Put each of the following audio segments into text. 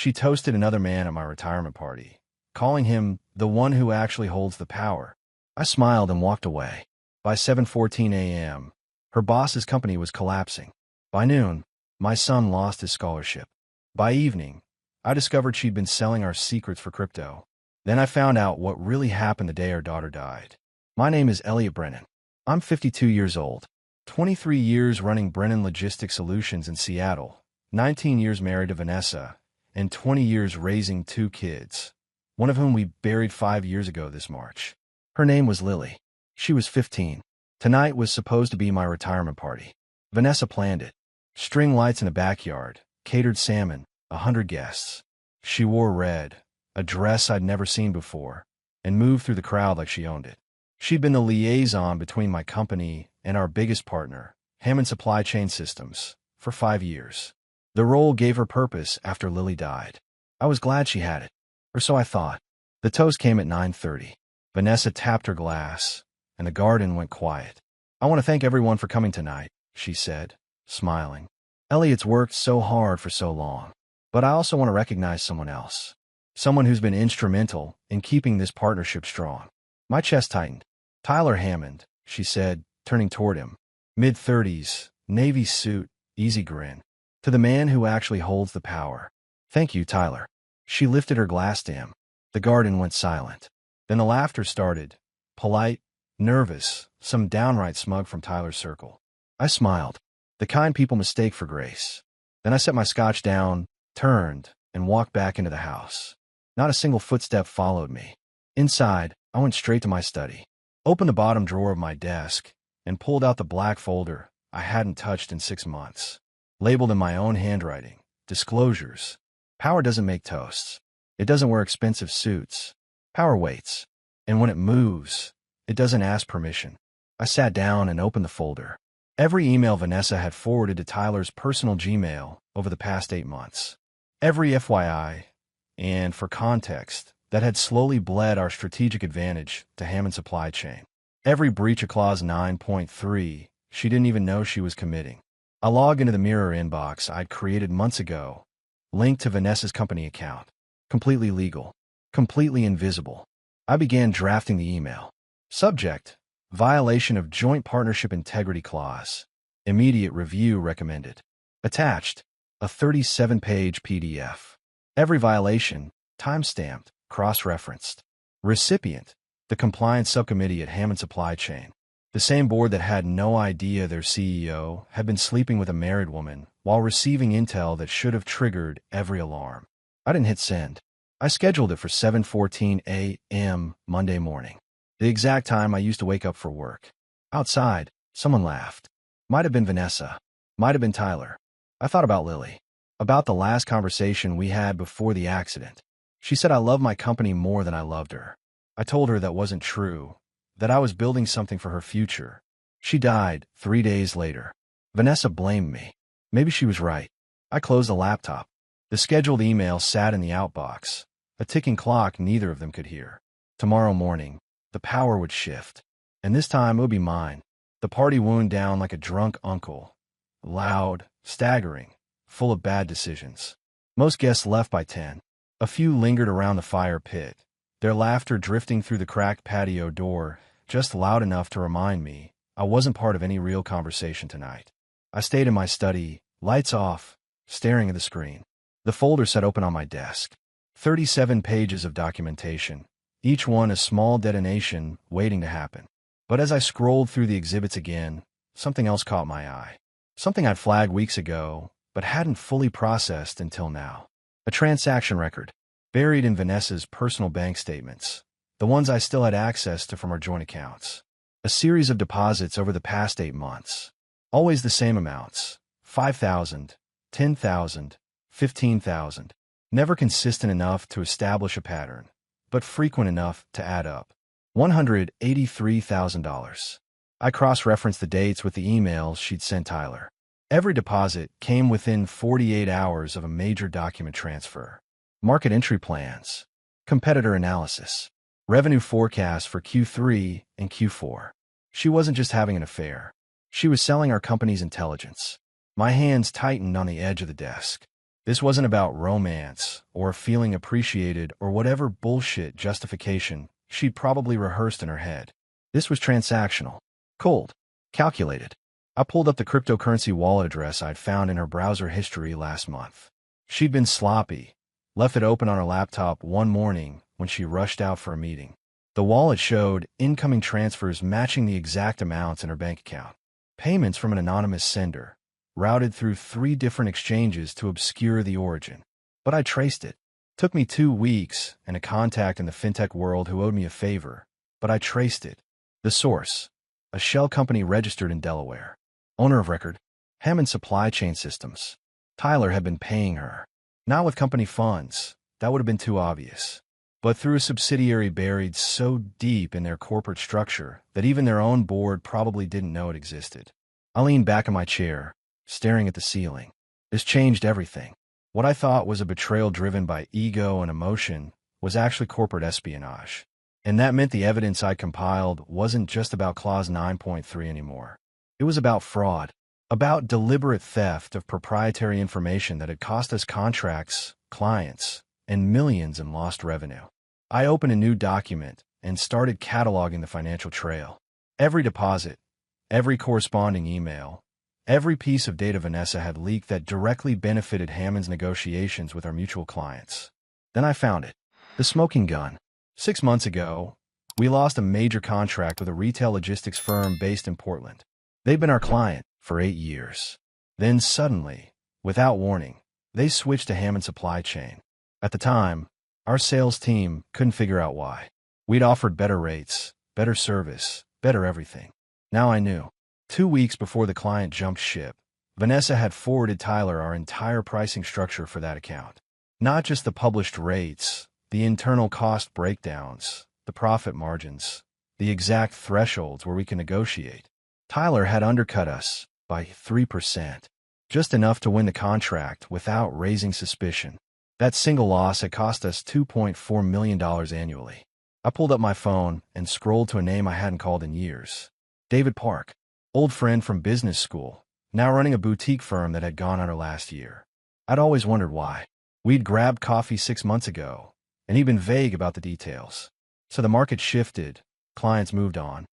She toasted another man at my retirement party, calling him the one who actually holds the power. I smiled and walked away. By 7:14 a.m., her boss's company was collapsing. By noon, my son lost his scholarship. By evening, I discovered she'd been selling our secrets for crypto. Then I found out what really happened the day our daughter died. My name is Elliot Brennan. I'm 52 years old, 23 years running Brennan Logistics Solutions in Seattle, 19 years married to Vanessa, and 20 years raising 2 kids, one of whom we buried 5 years ago this March. Her name was Lily. She was 15. Tonight was supposed to be my retirement party. Vanessa planned it. String lights in the backyard, catered salmon, 100 guests. She wore red, a dress I'd never seen before, and moved through the crowd like she owned it. She'd been the liaison between my company and our biggest partner, Hammond Supply Chain Systems, for 5 years. The role gave her purpose after Lily died. I was glad she had it, or so I thought. The toast came at 9:30. Vanessa tapped her glass, and the garden went quiet. "I want to thank everyone for coming tonight," she said, smiling. "Elliot's worked so hard for so long, but I also want to recognize someone else, someone who's been instrumental in keeping this partnership strong." My chest tightened. "Tyler Hammond," she said, turning toward him. Mid-30s, navy suit, easy grin. "To the man who actually holds the power. Thank you, Tyler." She lifted her glass to him. The garden went silent. Then the laughter started, polite, nervous, some downright smug from Tyler's circle. I smiled. The kind people mistake for grace. Then I set my scotch down, turned, and walked back into the house. Not a single footstep followed me. Inside, I went straight to my study, opened the bottom drawer of my desk, and pulled out the black folder I hadn't touched in 6 months. Labeled in my own handwriting, disclosures. Power doesn't make toasts. It doesn't wear expensive suits. Power waits. And when it moves, it doesn't ask permission. I sat down and opened the folder. Every email Vanessa had forwarded to Tyler's personal Gmail over the past 8 months. Every FYI, and for context, that had slowly bled our strategic advantage to Hammond Supply Chain. Every breach of Clause 9.3 she didn't even know she was committing. I logged into the mirror inbox I'd created months ago, linked to Vanessa's company account. Completely legal. Completely invisible. I began drafting the email. Subject: violation of Joint Partnership Integrity Clause. Immediate review recommended. Attached: a 37-page PDF. Every violation, time-stamped, cross-referenced. Recipient: the Compliance Subcommittee at Hammond Supply Chain. The same board that had no idea their CEO had been sleeping with a married woman while receiving intel that should have triggered every alarm. I didn't hit send. I scheduled it for 7:14 a.m. Monday morning, the exact time I used to wake up for work. Outside, someone laughed. Might have been Vanessa. Might have been Tyler. I thought about Lily. About the last conversation we had before the accident. She said I loved my company more than I loved her. I told her that wasn't true, that I was building something for her future. She died 3 days later. Vanessa blamed me. Maybe she was right. I closed the laptop. The scheduled email sat in the outbox, a ticking clock neither of them could hear. Tomorrow morning, the power would shift. And this time it would be mine. The party wound down like a drunk uncle. Loud, staggering, full of bad decisions. Most guests left by 10. A few lingered around the fire pit, their laughter drifting through the cracked patio door, just loud enough to remind me I wasn't part of any real conversation tonight. I stayed in my study, lights off, staring at the screen. The folder sat open on my desk. 37 pages of documentation, each one a small detonation waiting to happen. But as I scrolled through the exhibits again, something else caught my eye. Something I'd flagged weeks ago, but hadn't fully processed until now. A transaction record, buried in Vanessa's personal bank statements, the ones I still had access to from our joint accounts. A series of deposits over the past 8 months. Always the same amounts: 5,000, 10,000, 15,000. Never consistent enough to establish a pattern, but frequent enough to add up. $183,000. I cross-referenced the dates with the emails she'd sent Tyler. Every deposit came within 48 hours of a major document transfer. Market entry plans, competitor analysis, revenue forecasts for Q3 and Q4. She wasn't just having an affair. She was selling our company's intelligence. My hands tightened on the edge of the desk. This wasn't about romance or feeling appreciated or whatever bullshit justification she'd probably rehearsed in her head. This was transactional, cold, calculated. I pulled up the cryptocurrency wallet address I'd found in her browser history last month. She'd been sloppy, left it open on her laptop one morning when she rushed out for a meeting. The wallet showed incoming transfers matching the exact amounts in her bank account. Payments from an anonymous sender, routed through 3 different exchanges to obscure the origin. But I traced it. Took me 2 weeks and a contact in the fintech world who owed me a favor, but I traced it. The source, a shell company registered in Delaware. Owner of record, Hammond Supply Chain Systems. Tyler had been paying her. Not with company funds, that would have been too obvious, but through a subsidiary buried so deep in their corporate structure that even their own board probably didn't know it existed. I leaned back in my chair, staring at the ceiling. This changed everything. What I thought was a betrayal driven by ego and emotion was actually corporate espionage. And that meant the evidence I compiled wasn't just about Clause 9.3 anymore. It was about fraud, about deliberate theft of proprietary information that had cost us contracts, clients, and millions in lost revenue. I opened a new document and started cataloging the financial trail. Every deposit, every corresponding email, every piece of data Vanessa had leaked that directly benefited Hammond's negotiations with our mutual clients. Then I found it. The smoking gun. 6 months ago, we lost a major contract with a retail logistics firm based in Portland. They'd been our client for 8 years. Then suddenly, without warning, they switched to Hammond Supply Chain. At the time, our sales team couldn't figure out why. We'd offered better rates, better service, better everything. Now I knew. 2 weeks before the client jumped ship, Vanessa had forwarded Tyler our entire pricing structure for that account. Not just the published rates, the internal cost breakdowns, the profit margins, the exact thresholds where we can negotiate. Tyler had undercut us by 3%, just enough to win the contract without raising suspicion. That single loss had cost us $2.4 million annually. I pulled up my phone and scrolled to a name I hadn't called in years. David Park, old friend from business school, now running a boutique firm that had gone under last year. I'd always wondered why. We'd grabbed coffee 6 months ago, and he'd been vague about the details. So the market shifted, clients moved on.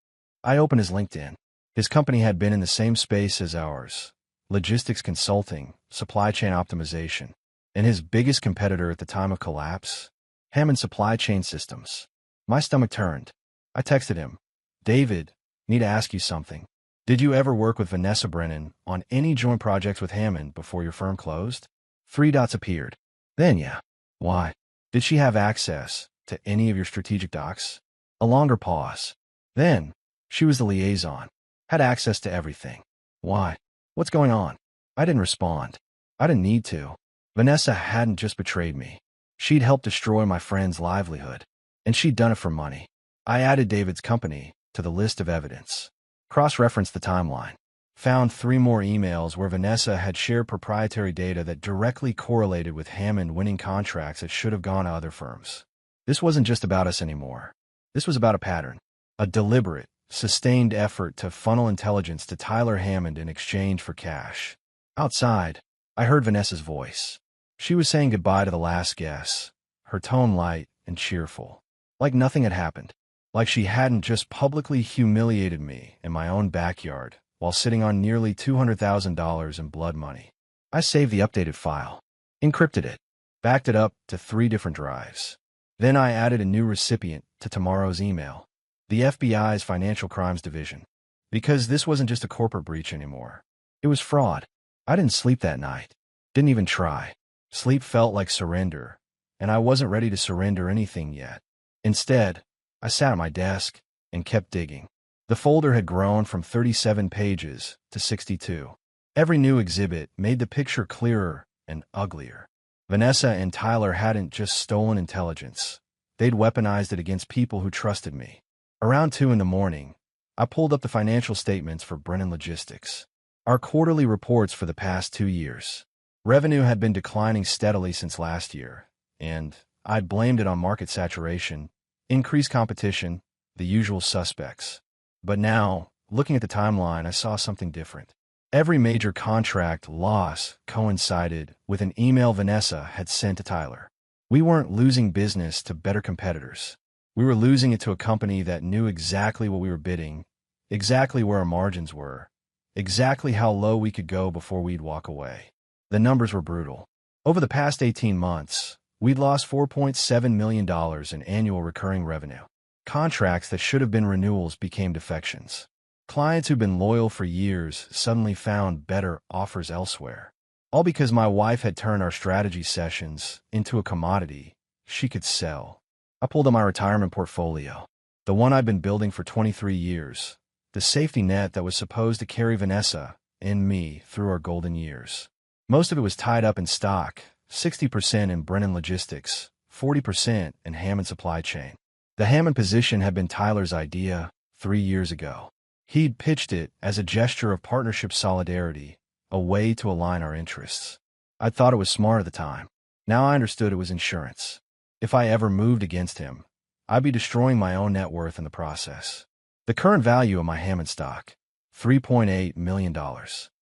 I opened his LinkedIn. His company had been in the same space as ours, logistics consulting, supply chain optimization, and his biggest competitor at the time of collapse, Hammond Supply Chain Systems. My stomach turned. I texted him, "David, need to ask you something. Did you ever work with Vanessa Brennan on any joint projects with Hammond before your firm closed?" 3 dots appeared. Then yeah. Why? Did she have access to any of your strategic docs? A longer pause. Then, she was the liaison. Had access to everything. Why? What's going on? I didn't respond. I didn't need to. Vanessa hadn't just betrayed me. She'd helped destroy my friend's livelihood. And she'd done it for money. I added David's company to the list of evidence. Cross-referenced the timeline. Found 3 more emails where Vanessa had shared proprietary data that directly correlated with Hammond winning contracts that should have gone to other firms. This wasn't just about us anymore. This was about a pattern. A deliberate, sustained effort to funnel intelligence to Tyler Hammond in exchange for cash. Outside, I heard Vanessa's voice. She was saying goodbye to the last guest, her tone light and cheerful. Like nothing had happened. Like she hadn't just publicly humiliated me in my own backyard while sitting on nearly $200,000 in blood money. I saved the updated file, encrypted it, backed it up to 3 different drives. Then I added a new recipient to tomorrow's email. The FBI's Financial Crimes Division. Because this wasn't just a corporate breach anymore. It was fraud. I didn't sleep that night. Didn't even try. Sleep felt like surrender, and I wasn't ready to surrender anything yet. Instead, I sat at my desk and kept digging. The folder had grown from 37 pages to 62. Every new exhibit made the picture clearer and uglier. Vanessa and Tyler hadn't just stolen intelligence. They'd weaponized it against people who trusted me. Around 2 in the morning, I pulled up the financial statements for Brennan Logistics. Our quarterly reports for the past 2 years. Revenue had been declining steadily since last year, and I'd blamed it on market saturation, increased competition, the usual suspects. But now, looking at the timeline, I saw something different. Every major contract loss coincided with an email Vanessa had sent to Tyler. We weren't losing business to better competitors. We were losing it to a company that knew exactly what we were bidding, exactly where our margins were, exactly how low we could go before we'd walk away. The numbers were brutal. Over the past 18 months, we'd lost $4.7 million in annual recurring revenue. Contracts that should have been renewals became defections. Clients who'd been loyal for years suddenly found better offers elsewhere. All because my wife had turned our strategy sessions into a commodity she could sell. I pulled on my retirement portfolio, the one I'd been building for 23 years, the safety net that was supposed to carry Vanessa and me through our golden years. Most of it was tied up in stock, 60% in Brennan Logistics, 40% in Hammond Supply Chain. The Hammond position had been Tyler's idea 3 years ago. He'd pitched it as a gesture of partnership solidarity, a way to align our interests. I thought it was smart at the time. Now I understood it was insurance. If I ever moved against him, I'd be destroying my own net worth in the process. The current value of my Hammond stock, $3.8 million.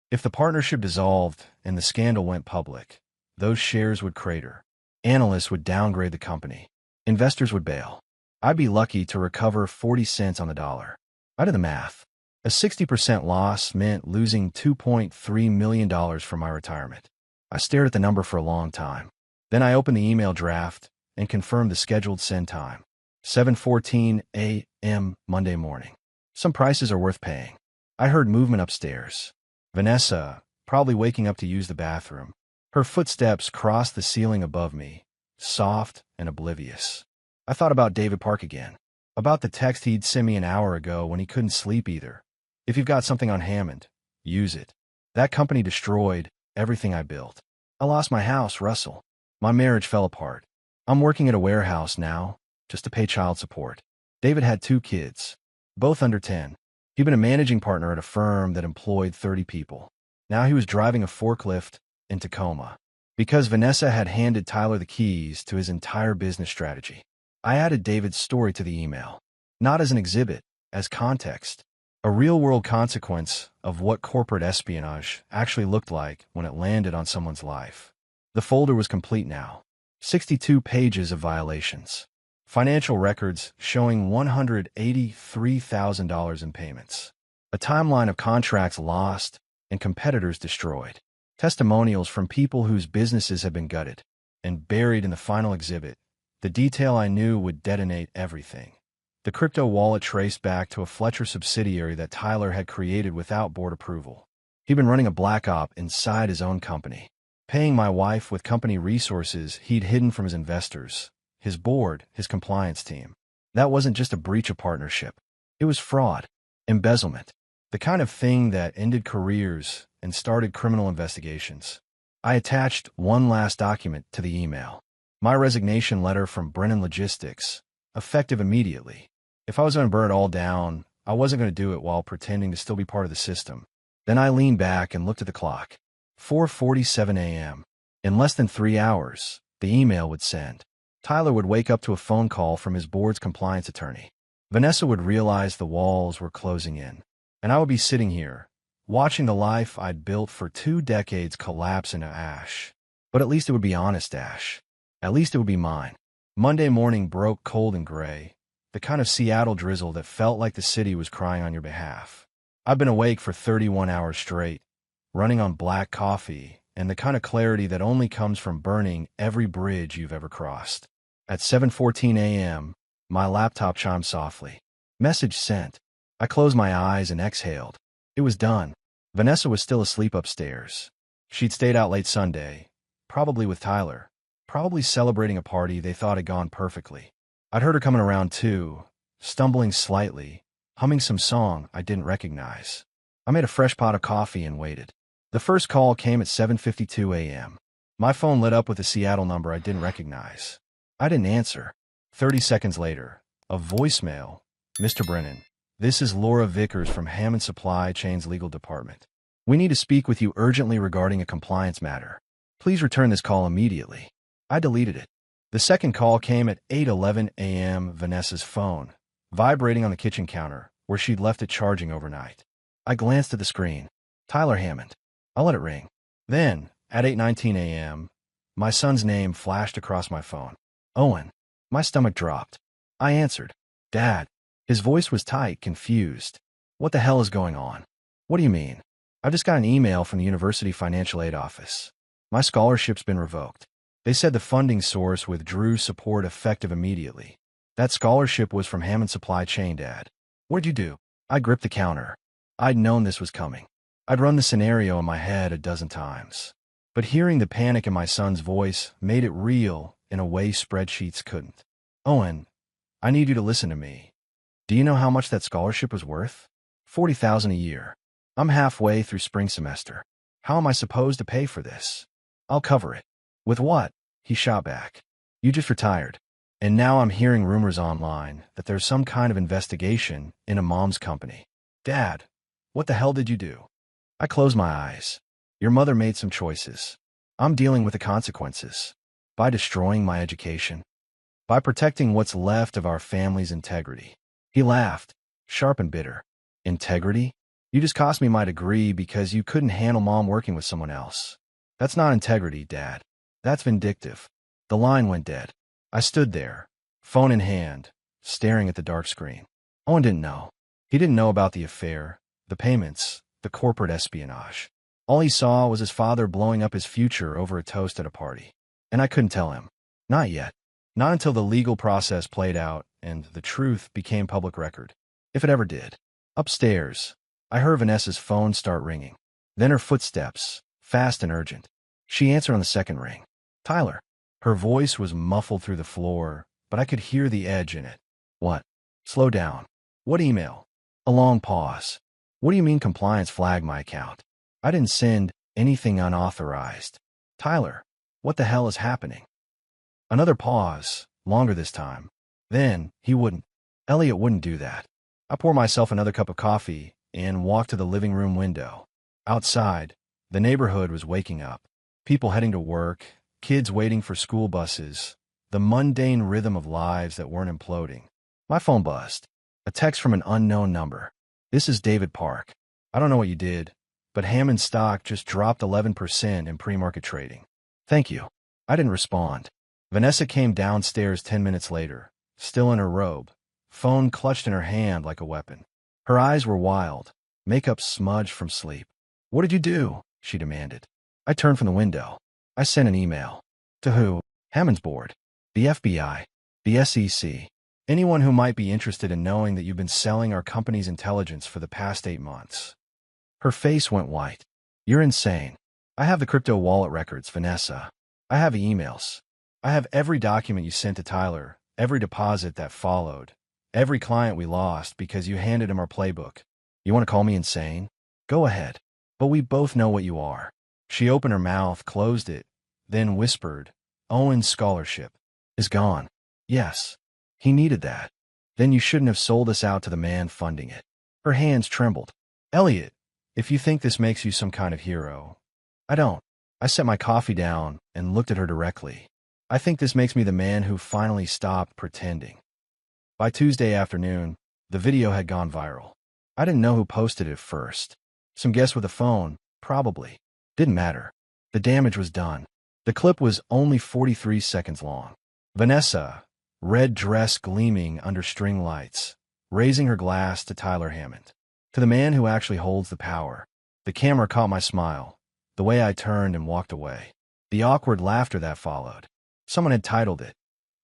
If the partnership dissolved and the scandal went public, those shares would crater. Analysts would downgrade the company. Investors would bail. I'd be lucky to recover 40 cents on the dollar. I did the math. A 60% loss meant losing $2.3 million from my retirement. I stared at the number for a long time. Then I opened the email draft and confirmed the scheduled send time. 7:14 a.m. Monday morning. Some prices are worth paying. I heard movement upstairs. Vanessa, probably waking up to use the bathroom. Her footsteps crossed the ceiling above me, soft and oblivious. I thought about David Park again. About the text he'd sent me an hour ago when he couldn't sleep either. If you've got something on Hammond, use it. That company destroyed everything I built. I lost my house, Russell. My marriage fell apart. I'm working at a warehouse now, just to pay child support. David had 2 kids, both under 10. He'd been a managing partner at a firm that employed 30 people. Now he was driving a forklift in Tacoma. Because Vanessa had handed Tyler the keys to his entire business strategy, I added David's story to the email, not as an exhibit, as context, a real-world consequence of what corporate espionage actually looked like when it landed on someone's life. The folder was complete now. 62 pages of violations. Financial records showing $183,000 in payments. A timeline of contracts lost and competitors destroyed. Testimonials from people whose businesses had been gutted. And buried in the final exhibit, the detail I knew would detonate everything. The crypto wallet traced back to a Fletcher subsidiary that Tyler had created without board approval. He'd been running a black op inside his own company, paying my wife with company resources he'd hidden from his investors, his board, his compliance team. That wasn't just a breach of partnership. It was fraud, embezzlement, the kind of thing that ended careers and started criminal investigations. I attached one last document to the email. My resignation letter from Brennan Logistics, effective immediately. If I was going to burn it all down, I wasn't going to do it while pretending to still be part of the system. Then I leaned back and looked at the clock. 4:47 a.m. In less than 3 hours, the email would send. Tyler would wake up to a phone call from his board's compliance attorney. Vanessa would realize the walls were closing in. And I would be sitting here, watching the life I'd built for 2 decades collapse into ash. But at least it would be honest ash. At least it would be mine. Monday morning broke cold and gray, the kind of Seattle drizzle that felt like the city was crying on your behalf. I've been awake for 31 hours straight, running on black coffee and the kind of clarity that only comes from burning every bridge you've ever crossed. At 7:14 a.m., my laptop chimed softly. Message sent. I closed my eyes and exhaled. It was done. Vanessa was still asleep upstairs. She'd stayed out late Sunday, probably with Tyler, probably celebrating a party they thought had gone perfectly. I'd heard her coming around too, stumbling slightly, humming some song I didn't recognize. I made a fresh pot of coffee and waited. The first call came at 7:52 a.m. My phone lit up with a Seattle number I didn't recognize. I didn't answer. 30 seconds later, a voicemail. Mr. Brennan, this is Laura Vickers from Hammond Supply Chain's legal department. We need to speak with you urgently regarding a compliance matter. Please return this call immediately. I deleted it. The second call came at 8:11 a.m. Vanessa's phone, vibrating on the kitchen counter, where she'd left it charging overnight. I glanced at the screen. Tyler Hammond. I'll let it ring. Then, at 8:19 a.m., my son's name flashed across my phone. Owen. My stomach dropped. I answered. Dad. His voice was tight, confused. What the hell is going on? What do you mean? I just got an email from the University Financial Aid Office. My scholarship's been revoked. They said the funding source withdrew support effective immediately. That scholarship was from Hammond Supply Chain, Dad. What'd you do? I gripped the counter. I'd known this was coming. I'd run the scenario in my head a dozen times. But hearing the panic in my son's voice made it real in a way spreadsheets couldn't. Owen, I need you to listen to me. Do you know how much that scholarship was worth? $40,000 a year. I'm halfway through spring semester. How am I supposed to pay for this? I'll cover it. With what? He shot back. You just retired. And now I'm hearing rumors online that there's some kind of investigation in a mom's company. Dad, what the hell did you do? I closed my eyes. Your mother made some choices. I'm dealing with the consequences. By destroying my education. By protecting what's left of our family's integrity. He laughed, sharp and bitter. Integrity? You just cost me my degree because you couldn't handle Mom working with someone else. That's not integrity, Dad. That's vindictive. The line went dead. I stood there, phone in hand, staring at the dark screen. Owen didn't know. He didn't know about the affair, the payments, the corporate espionage. All he saw was his father blowing up his future over a toast at a party. And I couldn't tell him. Not yet. Not until the legal process played out and the truth became public record. If it ever did. Upstairs, I heard Vanessa's phone start ringing. Then her footsteps, fast and urgent. She answered on the second ring. Tyler. Her voice was muffled through the floor, but I could hear the edge in it. What? Slow down. What email? A long pause. What do you mean compliance flagged my account? I didn't send anything unauthorized. Tyler, what the hell is happening? Another pause, longer this time. Then, he wouldn't. Elliot wouldn't do that. I poured myself another cup of coffee and walked to the living room window. Outside, the neighborhood was waking up. People heading to work, kids waiting for school buses, the mundane rhythm of lives that weren't imploding. My phone buzzed. A text from an unknown number. This is David Park. I don't know what you did, but Hammond stock just dropped 11% in pre-market trading. Thank you. I didn't respond. Vanessa came downstairs 10 minutes later, still in her robe, phone clutched in her hand like a weapon. Her eyes were wild, makeup smudged from sleep. What did you do? She demanded. I turned from the window. I sent an email. To who? Hammond's board. The FBI. The SEC. Anyone who might be interested in knowing that you've been selling our company's intelligence for the past 8 months. Her face went white. You're insane. I have the crypto wallet records, Vanessa. I have the emails. I have every document you sent to Tyler, every deposit that followed, every client we lost because you handed him our playbook. You want to call me insane? Go ahead. But we both know what you are. She opened her mouth, closed it, then whispered, Owen's scholarship is gone. Yes. He needed that. Then you shouldn't have sold us out to the man funding it. Her hands trembled. Elliot, if you think this makes you some kind of hero, I don't. I set my coffee down and looked at her directly. I think this makes me the man who finally stopped pretending. By Tuesday afternoon, the video had gone viral. I didn't know who posted it first. Some guest with a phone, probably. Didn't matter. The damage was done. The clip was only 43 seconds long. Vanessa, red dress gleaming under string lights, raising her glass to Tyler Hammond. To the man who actually holds the power. The camera caught my smile, the way I turned and walked away. The awkward laughter that followed. Someone had titled it,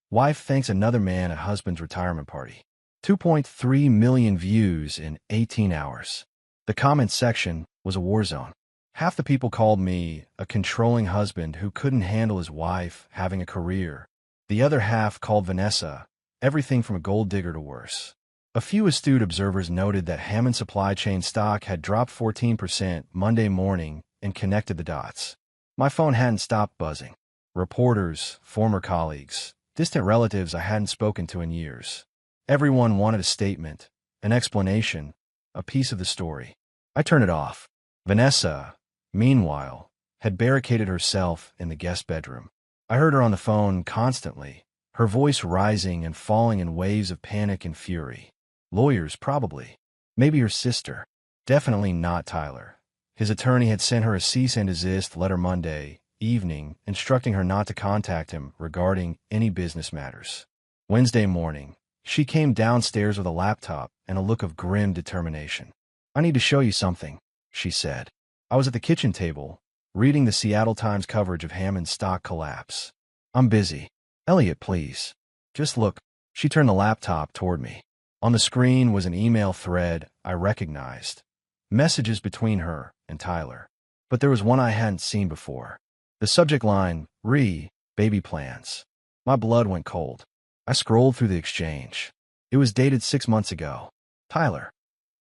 Wife Thanks Another Man at Husband's Retirement Party. 2.3 million views in 18 hours. The comments section was a war zone. Half the people called me a controlling husband who couldn't handle his wife having a career. The other half called Vanessa everything from a gold digger to worse. A few astute observers noted that Hammond Supply Chain stock had dropped 14% Monday morning and connected the dots. My phone hadn't stopped buzzing. Reporters, former colleagues, distant relatives I hadn't spoken to in years. Everyone wanted a statement, an explanation, a piece of the story. I turned it off. Vanessa, meanwhile, had barricaded herself in the guest bedroom. I heard her on the phone constantly, her voice rising and falling in waves of panic and fury. Lawyers, probably. Maybe her sister. Definitely not Tyler. His attorney had sent her a cease and desist letter Monday evening, instructing her not to contact him regarding any business matters. Wednesday morning, she came downstairs with a laptop and a look of grim determination. "I need to show you something," she said. I was at the kitchen table, reading the Seattle Times coverage of Hammond's stock collapse. "I'm busy. Elliot, please. Just look." She turned the laptop toward me. On the screen was an email thread I recognized. Messages between her and Tyler. But there was one I hadn't seen before. The subject line, baby plans. My blood went cold. I scrolled through the exchange. It was dated 6 months ago. "Tyler,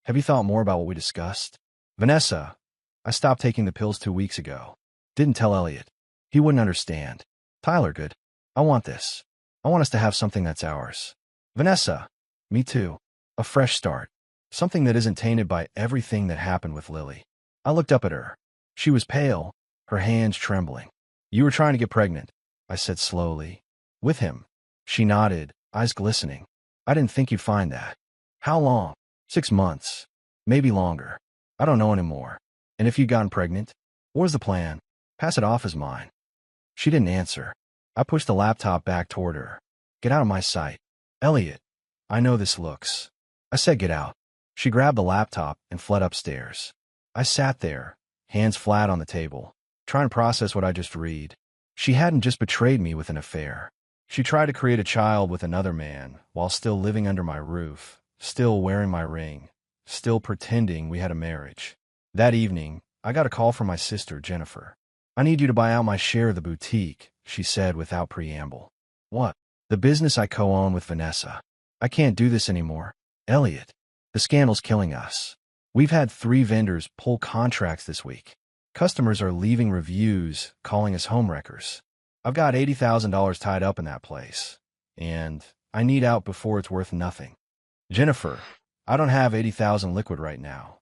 have you thought more about what we discussed?" "Vanessa, I stopped taking the pills 2 weeks ago. Didn't tell Elliot. He wouldn't understand." "Tyler, good. I want this. I want us to have something that's ours." "Vanessa, me too. A fresh start. Something that isn't tainted by everything that happened with Lily." I looked up at her. She was pale, her hands trembling. "You were trying to get pregnant," I said slowly. "With him." She nodded, eyes glistening. "I didn't think you'd find that." "How long?" 6 months. Maybe longer. I don't know anymore." "And if you'd gotten pregnant? What was the plan?" "Pass it off as mine." She didn't answer. I pushed the laptop back toward her. "Get out of my sight." "Elliot, I know this looks." I said get out. She grabbed the laptop and fled upstairs. I sat there, hands flat on the table, trying to process what I just read. She hadn't just betrayed me with an affair. She tried to create a child with another man while still living under my roof, still wearing my ring, still pretending we had a marriage. That evening, I got a call from my sister, Jennifer. "I need you to buy out my share of the boutique," she said without preamble. "What?" "The business I co-own with Vanessa. I can't do this anymore. Elliot, the scandal's killing us. We've had 3 vendors pull contracts this week. Customers are leaving reviews, calling us homewreckers. I've got $80,000 tied up in that place, and I need out before it's worth nothing." "Jennifer, I don't have 80,000 liquid right now.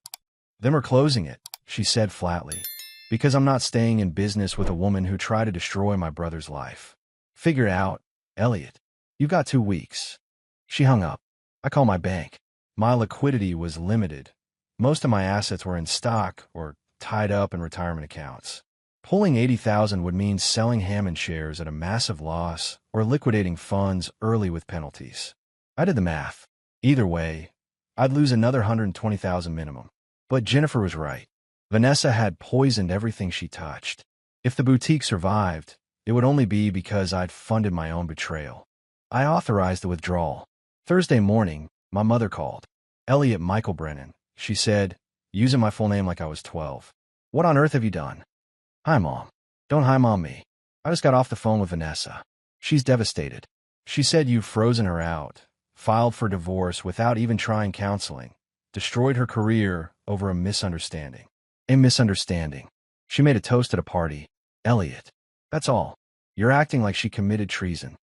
Them are closing it," she said flatly, "because I'm not staying in business with a woman who tried to destroy my brother's life. Figure it out, Elliot. You've got 2 weeks. She hung up. I called my bank. My liquidity was limited. Most of my assets were in stock or tied up in retirement accounts. Pulling 80,000 would mean selling Hammond shares at a massive loss or liquidating funds early with penalties. I did the math. Either way, I'd lose another 120,000 minimum. But Jennifer was right. Vanessa had poisoned everything she touched. If the boutique survived, it would only be because I'd funded my own betrayal. I authorized the withdrawal. Thursday morning, my mother called. "Elliot Michael Brennan," she said, using my full name like I was 12. "What on earth have you done?" "Hi, Mom." "Don't hi, Mom me. I just got off the phone with Vanessa. She's devastated. She said you've frozen her out, filed for divorce without even trying counseling, destroyed her career over a misunderstanding." "A misunderstanding." She made a toast at a party. "Elliot, that's all. You're acting like she committed treason."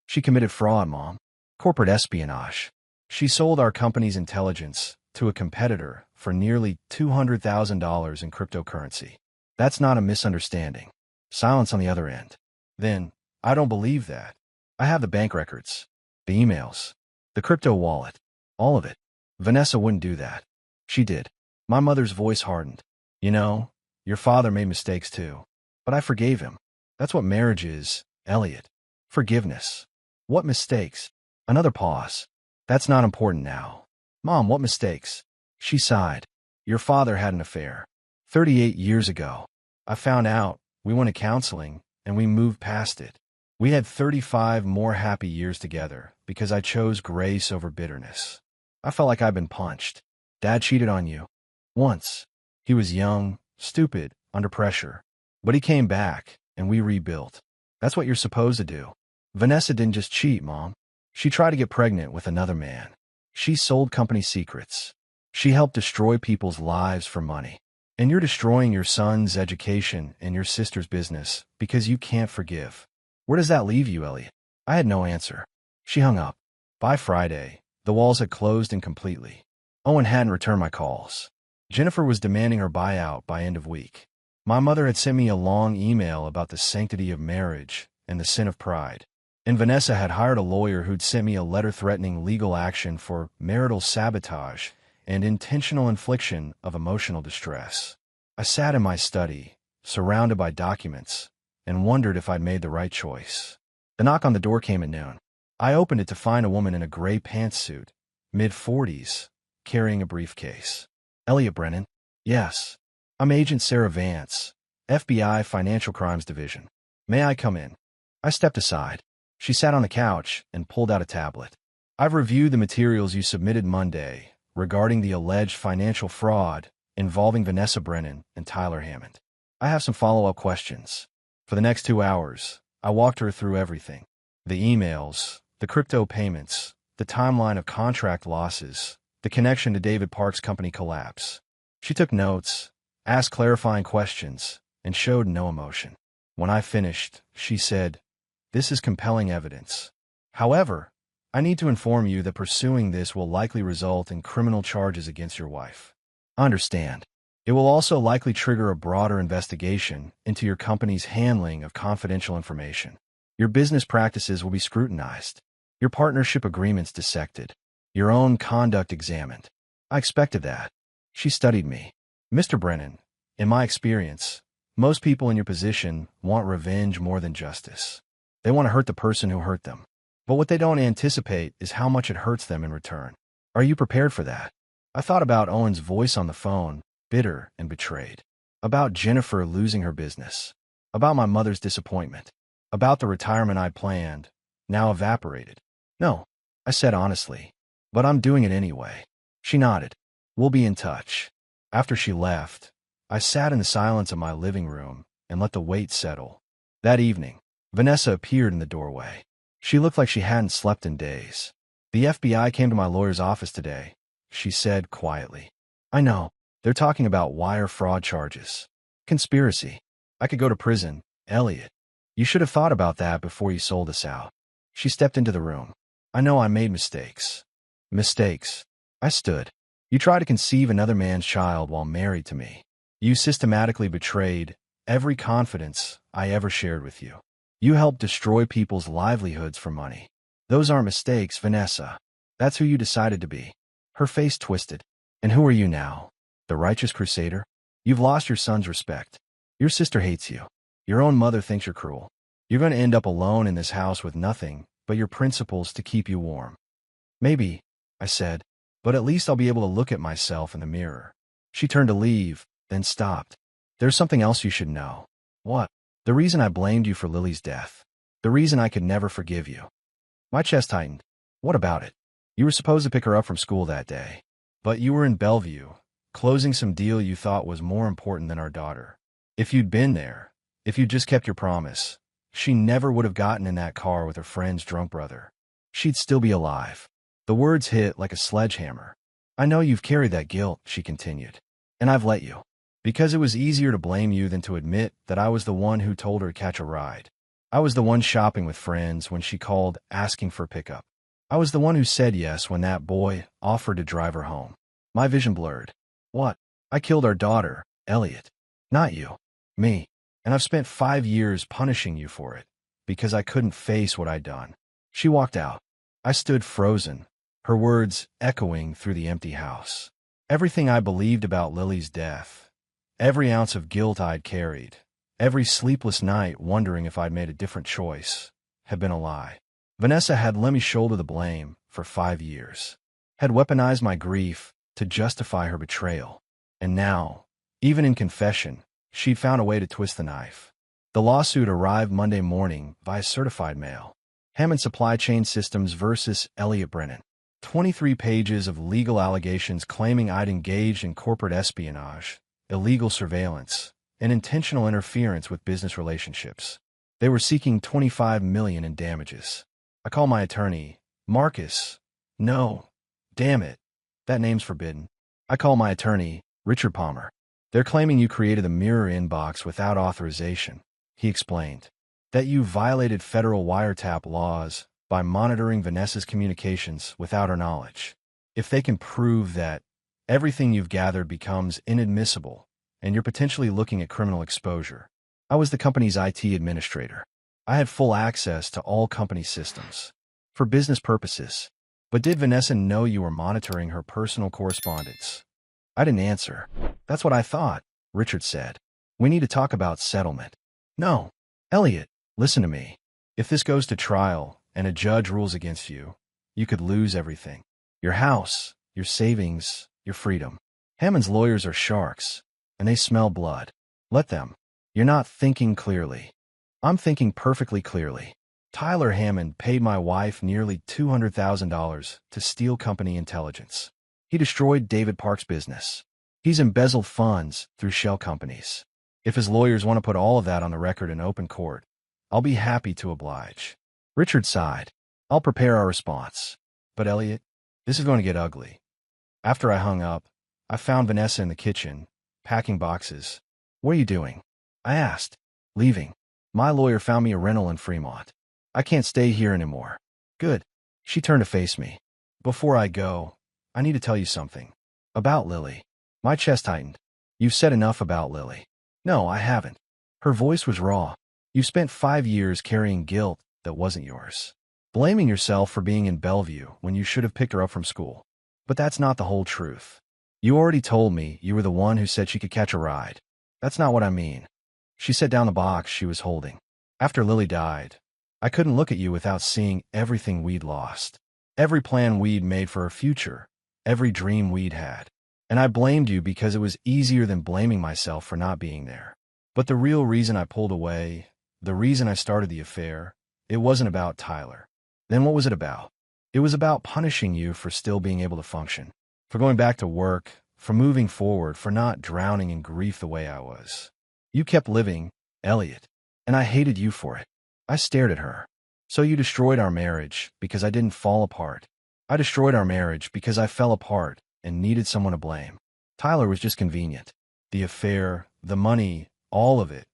"She committed fraud, Mom. Corporate espionage. She sold our company's intelligence to a competitor for nearly $200,000 in cryptocurrency. That's not a misunderstanding." Silence on the other end. "Then, I don't believe that. I have the bank records, the emails, the crypto wallet, all of it. Vanessa wouldn't do that." "She did." My mother's voice hardened. "You know, your father made mistakes too. But I forgave him. That's what marriage is, Elliot. Forgiveness." "What mistakes?" Another pause. "That's not important now." "Mom, what mistakes?" She sighed. "Your father had an affair. 38 years ago. I found out, we went to counseling, and we moved past it. We had 35 more happy years together because I chose grace over bitterness. I felt like I'd been punched. Dad cheated on you. Once. He was young, stupid, under pressure. But he came back, and we rebuilt. That's what you're supposed to do. Vanessa didn't just cheat, Mom. She tried to get pregnant with another man. She sold company secrets. She helped destroy people's lives for money. And you're destroying your son's education and your sister's business because you can't forgive. Where does that leave you, Elliot?" I had no answer. She hung up. By Friday, the walls had closed incompletely. Owen hadn't returned my calls. Jennifer was demanding her buyout by end of week. My mother had sent me a long email about the sanctity of marriage and the sin of pride. And Vanessa had hired a lawyer who'd sent me a letter threatening legal action for marital sabotage and intentional infliction of emotional distress. I sat in my study, surrounded by documents, and wondered if I'd made the right choice. The knock on the door came at noon. I opened it to find a woman in a gray pantsuit, mid-40s, carrying a briefcase. Elliot Brennan? Yes. I'm Agent Sarah Vance, FBI Financial Crimes Division. May I come in? I stepped aside. She sat on the couch and pulled out a tablet. I've reviewed the materials you submitted Monday regarding the alleged financial fraud involving Vanessa Brennan and Tyler Hammond. I have some follow-up questions. For the next 2 hours, I walked her through everything. The emails, the crypto payments, the timeline of contract losses, the connection to David Park's company collapse. She took notes, asked clarifying questions, and showed no emotion. When I finished, she said, "This is compelling evidence. However, I need to inform you that pursuing this will likely result in criminal charges against your wife. Understand. It will also likely trigger a broader investigation into your company's handling of confidential information. Your business practices will be scrutinized, your partnership agreements dissected, your own conduct examined." I expected that. She studied me. "Mr. Brennan, in my experience, most people in your position want revenge more than justice. They want to hurt the person who hurt them. But what they don't anticipate is how much it hurts them in return. Are you prepared for that?" I thought about Owen's voice on the phone, bitter and betrayed. About Jennifer losing her business. About my mother's disappointment. About the retirement I'd planned, now evaporated. "No," I said honestly. "But I'm doing it anyway." She nodded. "We'll be in touch." After she left, I sat in the silence of my living room and let the weight settle. That evening, Vanessa appeared in the doorway. She looked like she hadn't slept in days. "The FBI came to my lawyer's office today," she said quietly. "I know. They're talking about wire fraud charges. Conspiracy. I could go to prison, Elliot. You should have thought about that before you sold us out." She stepped into the room. "I know I made mistakes." "Mistakes?" I stood. "You tried to conceive another man's child while married to me. You systematically betrayed every confidence I ever shared with you. You helped destroy people's livelihoods for money. Those aren't mistakes, Vanessa. That's who you decided to be." Her face twisted. "And who are you now? The righteous crusader? You've lost your son's respect. Your sister hates you. Your own mother thinks you're cruel. You're going to end up alone in this house with nothing but your principles to keep you warm." "Maybe," I said, "but at least I'll be able to look at myself in the mirror." She turned to leave, then stopped. "There's something else you should know." "What?" "The reason I blamed you for Lily's death. The reason I could never forgive you." My chest tightened. "What about it?" "You were supposed to pick her up from school that day. But you were in Bellevue, closing some deal you thought was more important than our daughter. If you'd been there, if you'd just kept your promise, she never would have gotten in that car with her friend's drunk brother. She'd still be alive." The words hit like a sledgehammer. "I know you've carried that guilt," she continued. "And I've let you. Because it was easier to blame you than to admit that I was the one who told her to catch a ride. I was the one shopping with friends when she called asking for pickup. I was the one who said yes when that boy offered to drive her home. My vision blurred. What? I killed our daughter, Elliot. Not you. Me. And I've spent 5 years punishing you for it, because I couldn't face what I'd done." She walked out. I stood frozen, her words echoing through the empty house. Everything I believed about Lily's death, every ounce of guilt I'd carried, every sleepless night wondering if I'd made a different choice, had been a lie. Vanessa had let me shoulder the blame for 5 years, had weaponized my grief to justify her betrayal. And now, even in confession, she'd found a way to twist the knife. The lawsuit arrived Monday morning via certified mail. Hammond Supply Chain Systems versus Elliot Brennan. 23 pages of legal allegations claiming I'd engaged in corporate espionage, illegal surveillance, and intentional interference with business relationships. They were seeking $25 million in damages. I call my attorney, Marcus. No, damn it. That name's forbidden. I call my attorney, Richard Palmer. They're claiming you created a mirror inbox without authorization, he explained. That you violated federal wiretap laws by monitoring Vanessa's communications without her knowledge. If they can prove that, everything you've gathered becomes inadmissible, and you're potentially looking at criminal exposure. I was the company's IT administrator. I had full access to all company systems. For business purposes. But did Vanessa know you were monitoring her personal correspondence? I didn't answer. That's what I thought. Richard said. We need to talk about settlement. No. Elliot, listen to me. If this goes to trial and a judge rules against you, you could lose everything. Your house, your savings, your freedom. Hammond's lawyers are sharks, and they smell blood. Let them. You're not thinking clearly. I'm thinking perfectly clearly. Tyler Hammond paid my wife nearly $200,000 to steal company intelligence. He destroyed David Park's business. He's embezzled funds through shell companies. If his lawyers want to put all of that on the record in open court, I'll be happy to oblige. Richard sighed. I'll prepare our response. But Elliot, this is going to get ugly. After I hung up, I found Vanessa in the kitchen, packing boxes. What are you doing? I asked. Leaving. My lawyer found me a rental in Fremont. I can't stay here anymore. Good. She turned to face me. Before I go, I need to tell you something. About Lily. My chest tightened. You've said enough about Lily. No, I haven't. Her voice was raw. You spent 5 years carrying guilt that wasn't yours. Blaming yourself for being in Bellevue when you should have picked her up from school. But that's not the whole truth. You already told me you were the one who said she could catch a ride. That's not what I mean. She set down the box she was holding. After Lily died, I couldn't look at you without seeing everything we'd lost. Every plan we'd made for her future. Every dream we'd had. And I blamed you because it was easier than blaming myself for not being there. But the real reason I pulled away, the reason I started the affair, it wasn't about Tyler. Then what was it about? It was about punishing you for still being able to function, for going back to work, for moving forward, for not drowning in grief the way I was. You kept living, Elliot, and I hated you for it. I stared at her. So you destroyed our marriage because I didn't fall apart. I destroyed our marriage because I fell apart and needed someone to blame. Tyler was just convenient. The affair, the money, all of it.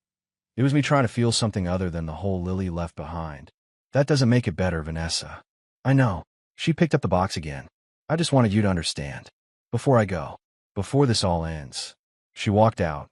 It was me trying to feel something other than the whole Lily left behind. That doesn't make it better, Vanessa. I know. She picked up the box again. I just wanted you to understand. Before I go. Before this all ends. She walked out,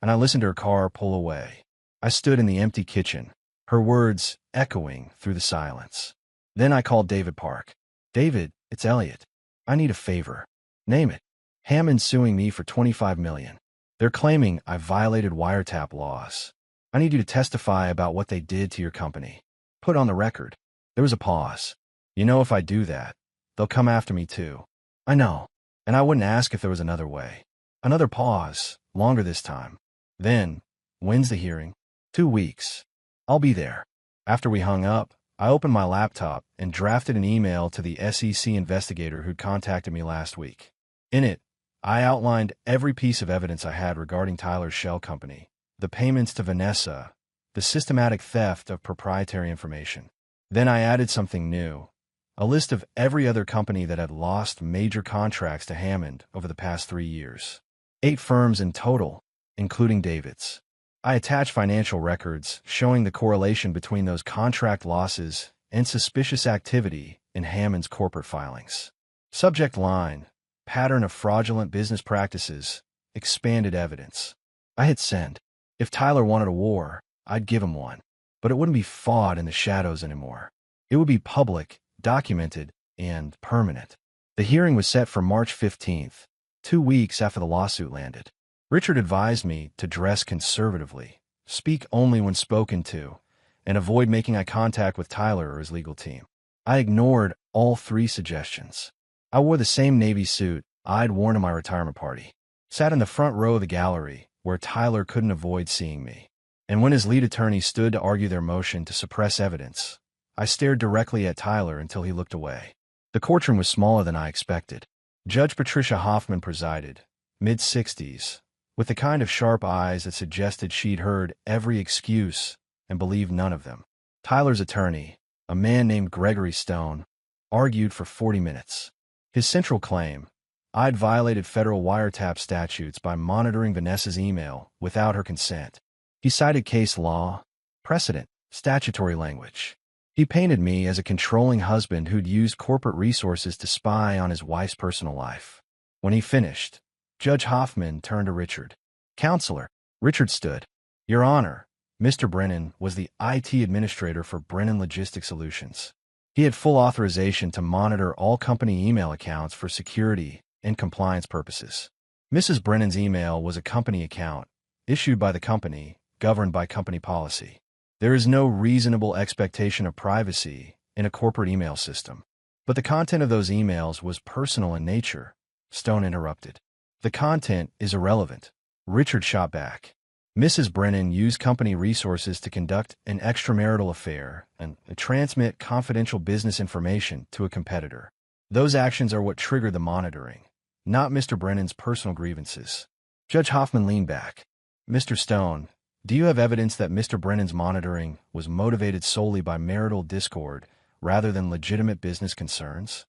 and I listened to her car pull away. I stood in the empty kitchen, her words echoing through the silence. Then I called David Park. David, it's Elliot. I need a favor. Name it. Hammond's suing me for $25 million. They're claiming I violated wiretap laws. I need you to testify about what they did to your company. Put on the record. There was a pause. You know, if I do that, they'll come after me too. I know. And I wouldn't ask if there was another way. Another pause, longer this time. Then, when's the hearing? 2 weeks. I'll be there. After we hung up, I opened my laptop and drafted an email to the SEC investigator who'd contacted me last week. In it, I outlined every piece of evidence I had regarding Tyler's shell company, the payments to Vanessa, the systematic theft of proprietary information. Then I added something new, a list of every other company that had lost major contracts to Hammond over the past 3 years. 8 firms in total, including David's. I attached financial records showing the correlation between those contract losses and suspicious activity in Hammond's corporate filings. Subject line, pattern of fraudulent business practices, expanded evidence. I hit send. If Tyler wanted a war, I'd give him one. But it wouldn't be fought in the shadows anymore. It would be public, documented, and permanent. The hearing was set for March 15th, 2 weeks after the lawsuit landed. Richard advised me to dress conservatively, speak only when spoken to, and avoid making eye contact with Tyler or his legal team. I ignored all 3 suggestions. I wore the same Navy suit I'd worn to my retirement party, sat in the front row of the gallery where Tyler couldn't avoid seeing me. And when his lead attorney stood to argue their motion to suppress evidence, I stared directly at Tyler until he looked away. The courtroom was smaller than I expected. Judge Patricia Hoffman presided, mid-60s, with the kind of sharp eyes that suggested she'd heard every excuse and believed none of them. Tyler's attorney, a man named Gregory Stone, argued for 40 minutes. His central claim, I'd violated federal wiretap statutes by monitoring Vanessa's email without her consent. He cited case law, precedent, statutory language. He painted me as a controlling husband who'd used corporate resources to spy on his wife's personal life. When he finished, Judge Hoffman turned to Richard. Counselor. Richard stood. Your Honor, Mr. Brennan was the IT administrator for Brennan Logistics Solutions. He had full authorization to monitor all company email accounts for security and compliance purposes. Mrs. Brennan's email was a company account, issued by the company, governed by company policy. There is no reasonable expectation of privacy in a corporate email system. But the content of those emails was personal in nature, Stone interrupted. The content is irrelevant. Richard shot back. Mrs. Brennan used company resources to conduct an extramarital affair and transmit confidential business information to a competitor. Those actions are what triggered the monitoring, not Mr. Brennan's personal grievances. Judge Hoffman leaned back. Mr. Stone, do you have evidence that Mr. Brennan's monitoring was motivated solely by marital discord rather than legitimate business concerns?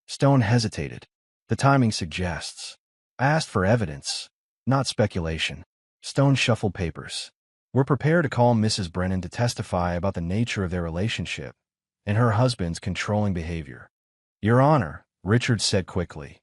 Stone hesitated. The timing suggests. I asked for evidence, not speculation. Stone shuffled papers. We're prepared to call Mrs. Brennan to testify about the nature of their relationship and her husband's controlling behavior. Your Honor, Richard said quickly,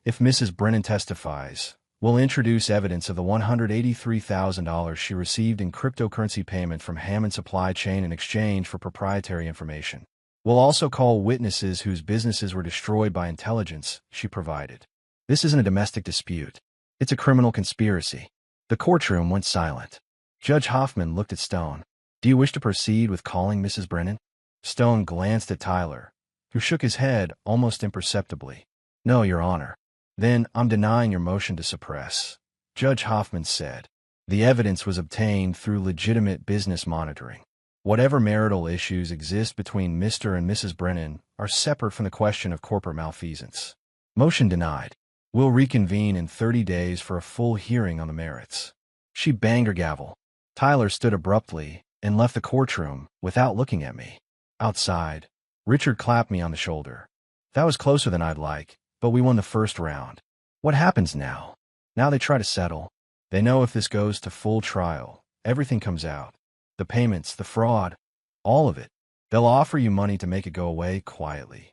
if Mrs. Brennan testifies, we'll introduce evidence of the $183,000 she received in cryptocurrency payment from Hammond Supply Chain in exchange for proprietary information. We'll also call witnesses whose businesses were destroyed by intelligence she provided. This isn't a domestic dispute. It's a criminal conspiracy. The courtroom went silent. Judge Hoffman looked at Stone. Do you wish to proceed with calling Mrs. Brennan? Stone glanced at Tyler, who shook his head almost imperceptibly. No, Your Honor. Then I'm denying your motion to suppress, Judge Hoffman said. The evidence was obtained through legitimate business monitoring. Whatever marital issues exist between Mr. and Mrs. Brennan are separate from the question of corporate malfeasance. Motion denied. We'll reconvene in 30 days for a full hearing on the merits. She banged her gavel. Tyler stood abruptly and left the courtroom without looking at me. Outside, Richard clapped me on the shoulder. That was closer than I'd like, but we won the first round. What happens now? Now they try to settle. They know if this goes to full trial, everything comes out. The payments, the fraud, all of it. They'll offer you money to make it go away quietly.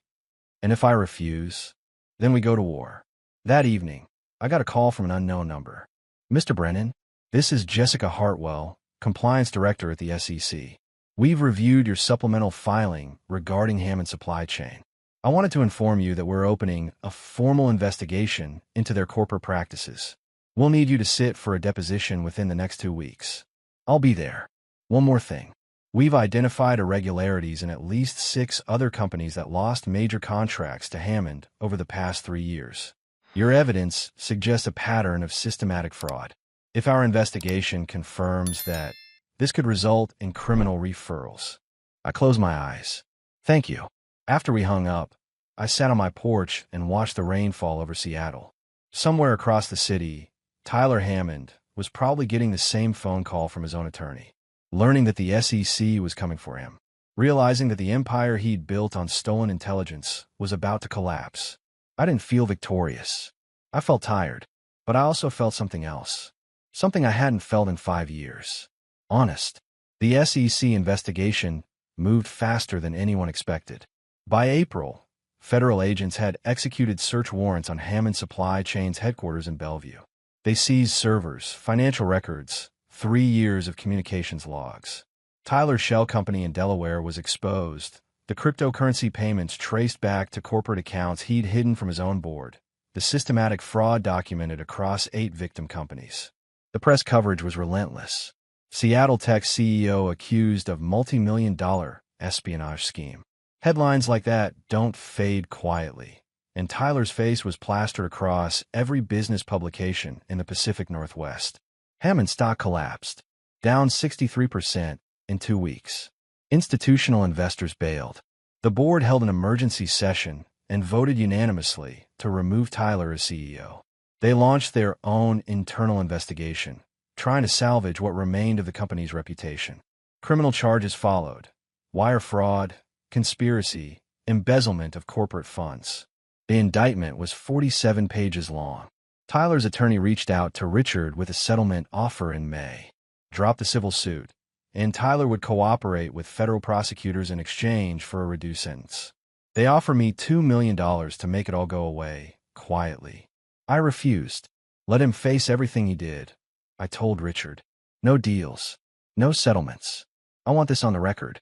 And if I refuse, then we go to war. That evening, I got a call from an unknown number. Mr. Brennan, this is Jessica Hartwell, Compliance Director at the SEC. We've reviewed your supplemental filing regarding Hammond Supply Chain. I wanted to inform you that we're opening a formal investigation into their corporate practices. We'll need you to sit for a deposition within the next 2 weeks. I'll be there. One more thing. We've identified irregularities in at least 6 other companies that lost major contracts to Hammond over the past 3 years. Your evidence suggests a pattern of systematic fraud. If our investigation confirms that, this could result in criminal referrals. I closed my eyes. Thank you. After we hung up, I sat on my porch and watched the rain fall over Seattle. Somewhere across the city, Tyler Hammond was probably getting the same phone call from his own attorney, learning that the SEC was coming for him, realizing that the empire he'd built on stolen intelligence was about to collapse. I didn't feel victorious. I felt tired, but I also felt something else. Something I hadn't felt in 5 years. Honest. The SEC investigation moved faster than anyone expected. By April, federal agents had executed search warrants on Hammond Supply Chain's headquarters in Bellevue. They seized servers, financial records, 3 years of communications logs. Tyler's shell company in Delaware was exposed. The cryptocurrency payments traced back to corporate accounts he'd hidden from his own board. The systematic fraud documented across 8 victim companies. The press coverage was relentless. Seattle Tech CEO accused of multi-million-dollar espionage scheme. Headlines like that don't fade quietly, and Tyler's face was plastered across every business publication in the Pacific Northwest. Hammond stock collapsed, down 63% in 2 weeks. Institutional investors bailed. The board held an emergency session and voted unanimously to remove Tyler as CEO. They launched their own internal investigation, trying to salvage what remained of the company's reputation. Criminal charges followed: wire fraud, conspiracy, embezzlement of corporate funds. The indictment was 47 pages long. Tyler's attorney reached out to Richard with a settlement offer in May. Dropped the civil suit, and Tyler would cooperate with federal prosecutors in exchange for a reduced sentence. They offered me $2 million to make it all go away, quietly. I refused. Let him face everything he did. I told Richard. No deals. No settlements. I want this on the record.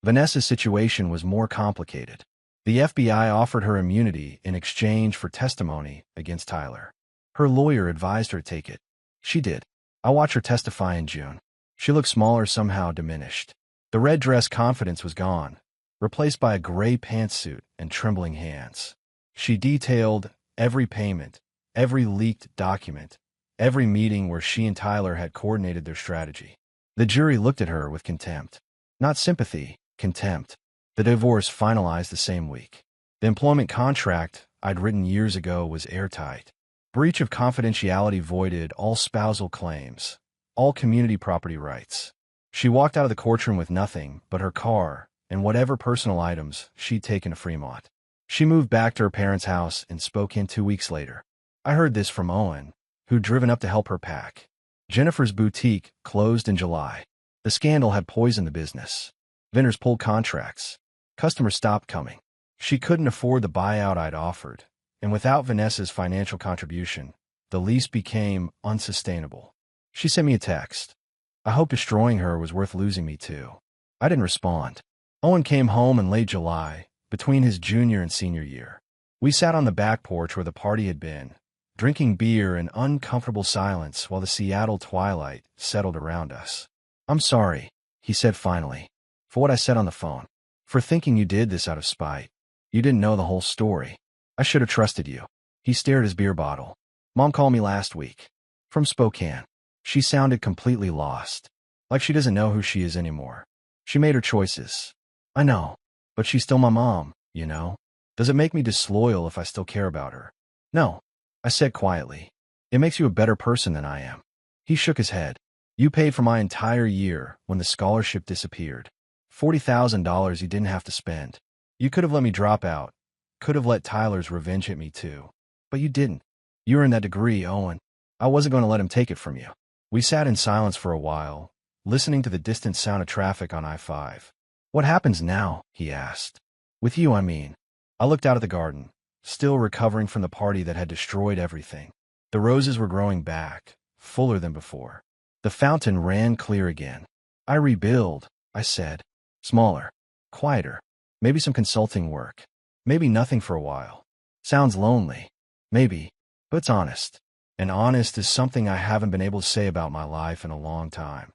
Vanessa's situation was more complicated. The FBI offered her immunity in exchange for testimony against Tyler. Her lawyer advised her to take it. She did. I watched her testify in June. She looked smaller, somehow diminished. The red dress confidence was gone, replaced by a gray pantsuit and trembling hands. She detailed every payment, every leaked document, every meeting where she and Tyler had coordinated their strategy. The jury looked at her with contempt. Not sympathy, contempt. The divorce finalized the same week. The employment contract I'd written years ago was airtight. Breach of confidentiality voided all spousal claims, all community property rights. She walked out of the courtroom with nothing but her car and whatever personal items she'd taken to Fremont. She moved back to her parents' house in Spokane 2 weeks later. I heard this from Owen, who'd driven up to help her pack. Jennifer's boutique closed in July. The scandal had poisoned the business. Vendors pulled contracts. Customers stopped coming. She couldn't afford the buyout I'd offered, and without Vanessa's financial contribution, the lease became unsustainable. She sent me a text. I hoped destroying her was worth losing me too. I didn't respond. Owen came home in late July, between his junior and senior year. We sat on the back porch where the party had been, drinking beer in uncomfortable silence while the Seattle twilight settled around us. "I'm sorry," he said finally, "for what I said on the phone. For thinking you did this out of spite. You didn't know the whole story. I should have trusted you." He stared at his beer bottle. "Mom called me last week. From Spokane." She sounded completely lost, like she doesn't know who she is anymore. "She made her choices." "I know, but she's still my mom, you know. Does it make me disloyal if I still care about her?" "No," I said quietly. "It makes you a better person than I am." He shook his head. "You paid for my entire year when the scholarship disappeared. $40,000 you didn't have to spend. You could have let me drop out, could have let Tyler's revenge hit me too. But you didn't. You earned that degree, Owen. I wasn't going to let him take it from you." We sat in silence for a while, listening to the distant sound of traffic on I-5. "What happens now?" he asked. "With you, I mean." I looked out at the garden, still recovering from the party that had destroyed everything. The roses were growing back, fuller than before. The fountain ran clear again. "I rebuild," I said. "Smaller, quieter, maybe some consulting work, maybe nothing for a while. Sounds lonely. Maybe, but it's honest. And honest is something I haven't been able to say about my life in a long time."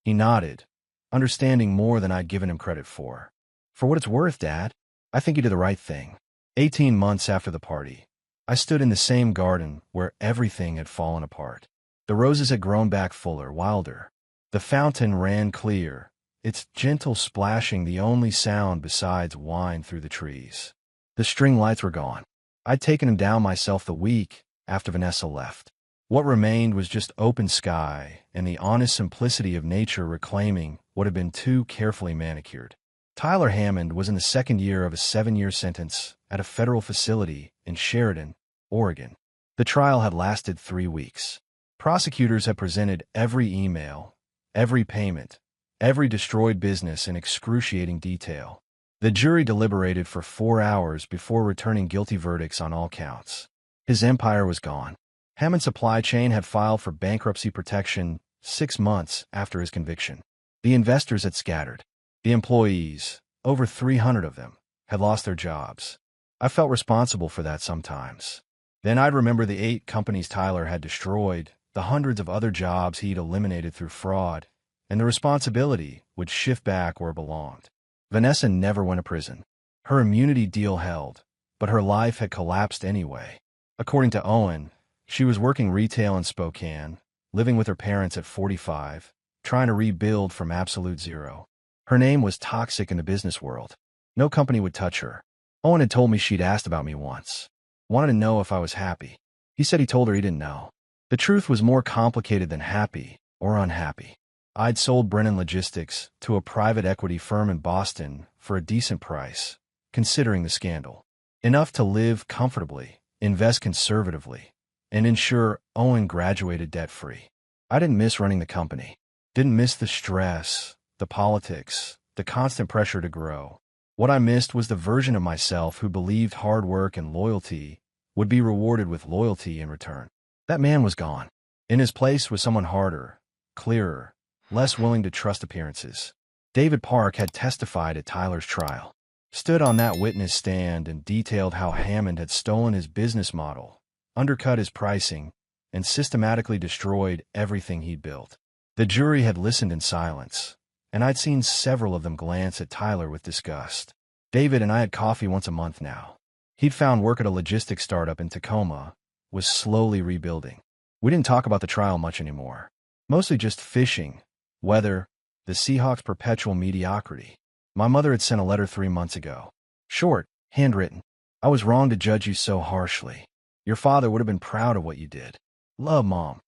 He nodded, understanding more than I'd given him credit for. "For what it's worth, Dad, I think you did the right thing." 18 months after the party, I stood in the same garden where everything had fallen apart. The roses had grown back fuller, wilder. The fountain ran clear, its gentle splashing the only sound besides wine through the trees. The string lights were gone. I'd taken them down myself the week after Vanessa left. What remained was just open sky and the honest simplicity of nature reclaiming what had been too carefully manicured. Tyler Hammond was in the second year of a 7-year sentence at a federal facility in Sheridan, Oregon. The trial had lasted 3 weeks. Prosecutors had presented every email, every payment, every destroyed business in excruciating detail. The jury deliberated for 4 hours before returning guilty verdicts on all counts. His empire was gone. Hammond's supply chain had filed for bankruptcy protection 6 months after his conviction. The investors had scattered. The employees, over 300 of them, had lost their jobs. I felt responsible for that sometimes. Then I'd remember the 8 companies Tyler had destroyed, the hundreds of other jobs he'd eliminated through fraud, and the responsibility would shift back where it belonged. Vanessa never went to prison. Her immunity deal held, but her life had collapsed anyway. According to Owen, she was working retail in Spokane, living with her parents at 45, trying to rebuild from absolute zero. Her name was toxic in the business world. No company would touch her. Owen had told me she'd asked about me once. Wanted to know if I was happy. He said he told her he didn't know. The truth was more complicated than happy or unhappy. I'd sold Brennan Logistics to a private equity firm in Boston for a decent price, considering the scandal. Enough to live comfortably, invest conservatively, and ensure Owen graduated debt-free. I didn't miss running the company. Didn't miss the stress, the politics, the constant pressure to grow. What I missed was the version of myself who believed hard work and loyalty would be rewarded with loyalty in return. That man was gone. In his place was someone harder, clearer, less willing to trust appearances. David Park had testified at Tyler's trial, stood on that witness stand and detailed how Hammond had stolen his business model, undercut his pricing, and systematically destroyed everything he'd built. The jury had listened in silence, and I'd seen several of them glance at Tyler with disgust. David and I had coffee once a month now. He'd found work at a logistics startup in Tacoma, was slowly rebuilding. We didn't talk about the trial much anymore. Mostly just fishing, weather, the Seahawks' perpetual mediocrity. My mother had sent a letter 3 months ago. Short, handwritten. I was wrong to judge you so harshly. Your father would have been proud of what you did. Love, Mom.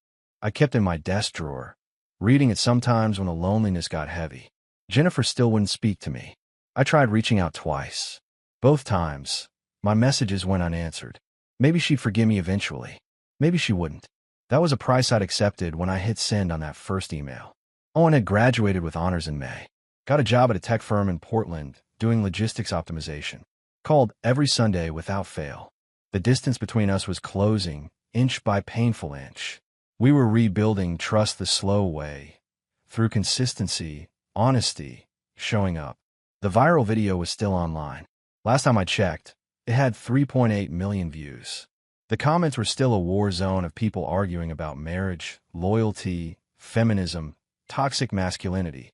I kept it in my desk drawer, reading it sometimes when the loneliness got heavy. Jennifer still wouldn't speak to me. I tried reaching out twice. Both times, my messages went unanswered. Maybe she'd forgive me eventually. Maybe she wouldn't. That was a price I'd accepted when I hit send on that first email. Owen had graduated with honors in May. Got a job at a tech firm in Portland, doing logistics optimization. Called every Sunday without fail. The distance between us was closing, inch by painful inch. We were rebuilding trust the slow way, through consistency, honesty, showing up. The viral video was still online. Last time I checked, it had 3.8 million views. The comments were still a war zone of people arguing about marriage, loyalty, feminism, toxic masculinity.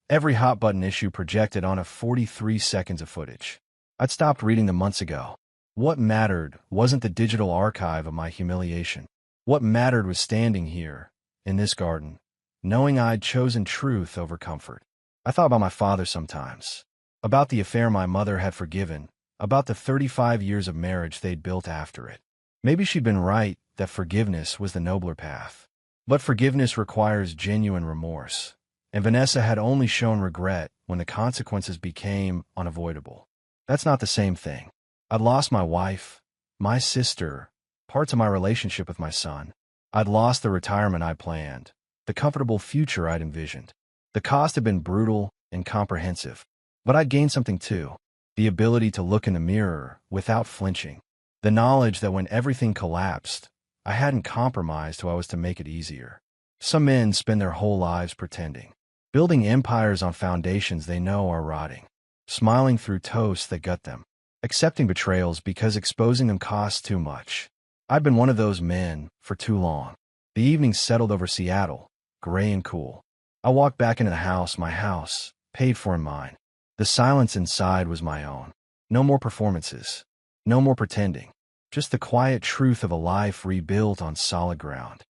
Every hot-button issue projected on a 43 seconds of footage. I'd stopped reading them months ago. What mattered wasn't the digital archive of my humiliation. What mattered was standing here, in this garden, knowing I'd chosen truth over comfort. I thought about my father sometimes, about the affair my mother had forgiven, about the 35 years of marriage they'd built after it. Maybe she'd been right that forgiveness was the nobler path. But forgiveness requires genuine remorse, and Vanessa had only shown regret when the consequences became unavoidable. That's not the same thing. I'd lost my wife, my sister, parts of my relationship with my son. I'd lost the retirement I planned, the comfortable future I'd envisioned. The cost had been brutal and comprehensive, but I'd gained something too, the ability to look in the mirror without flinching, the knowledge that when everything collapsed, I hadn't compromised who I was to make it easier. Some men spend their whole lives pretending, building empires on foundations they know are rotting, smiling through toasts that gut them, accepting betrayals because exposing them costs too much. I'd been one of those men for too long. The evening settled over Seattle, gray and cool. I walked back into the house, my house, paid for in mine. The silence inside was my own. No more performances. No more pretending. Just the quiet truth of a life rebuilt on solid ground.